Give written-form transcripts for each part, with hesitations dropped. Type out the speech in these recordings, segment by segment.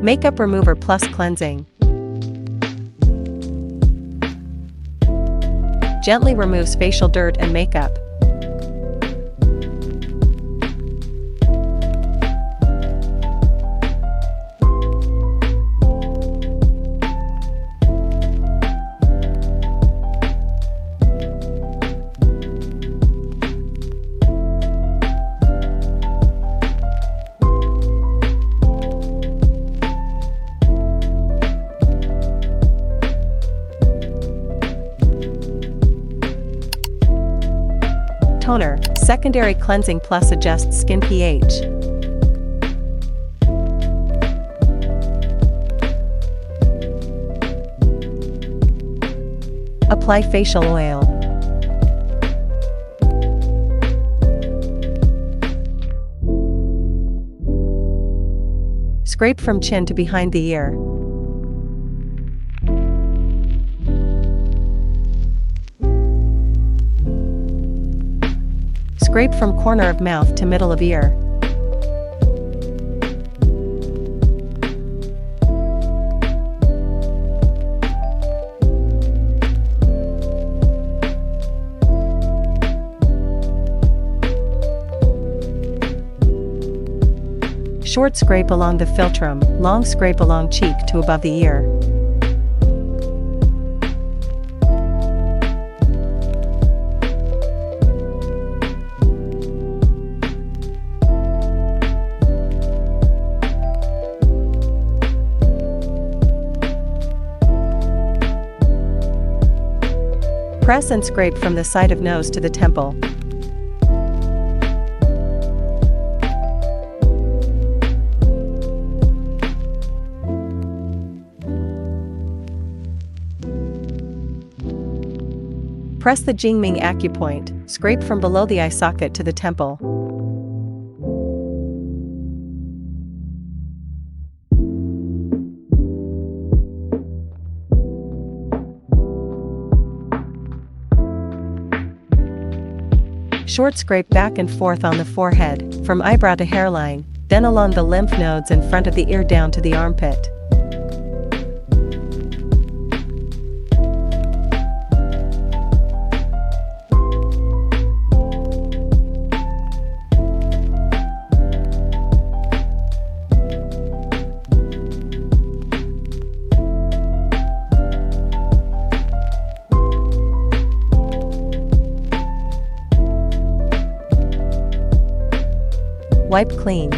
Makeup Remover Plus Cleansing. Gently removes facial dirt and makeup. Toner, Secondary Cleansing Plus adjusts skin pH. Apply facial oil. Scrape from chin to behind the ear. Scrape from corner of mouth to middle of ear. Short scrape along the philtrum, long scrape along cheek to above the ear. Press and scrape from the side of nose to the temple. Press the Jingming acupoint, scrape from below the eye socket to the temple. Short scrape back and forth on the forehead, from eyebrow to hairline, then along the lymph nodes in front of the ear down to the armpit. Wipe clean.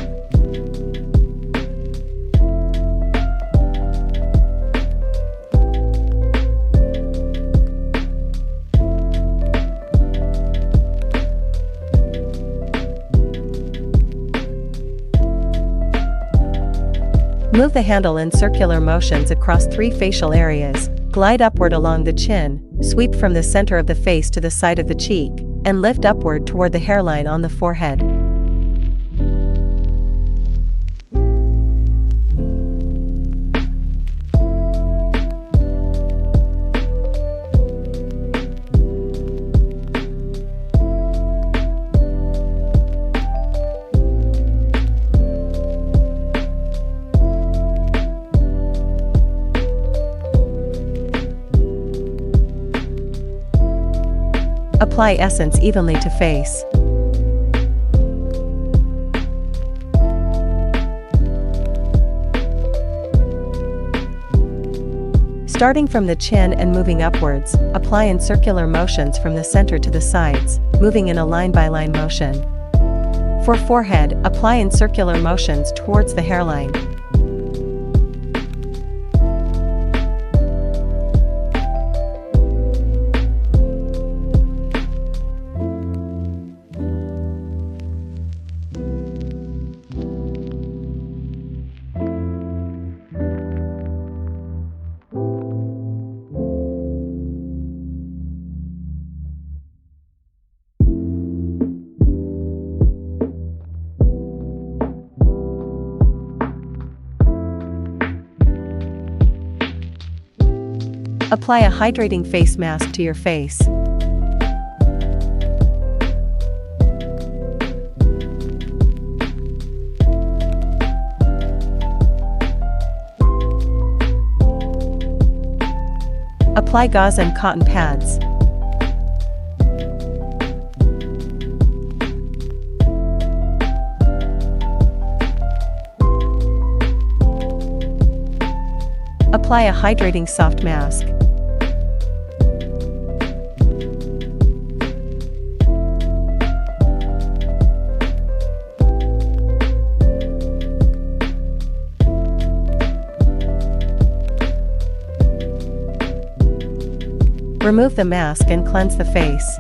Move the handle in circular motions across 3 facial areas, glide upward along the chin, sweep from the center of the face to the side of the cheek, and lift upward toward the hairline on the forehead. Apply essence evenly to face. Starting from the chin and moving upwards, apply in circular motions from the center to the sides, moving in a line-by-line motion. For forehead, apply in circular motions towards the hairline. Apply a hydrating face mask to your face. Apply gauze and cotton pads. Apply a hydrating soft mask. Remove the mask and cleanse the face.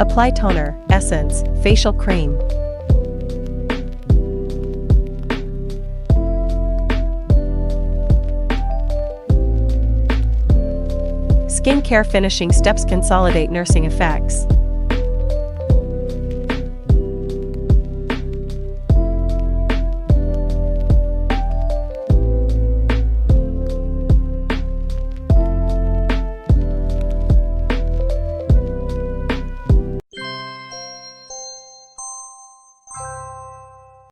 Apply toner, essence, facial cream. Skincare finishing steps consolidate nursing effects.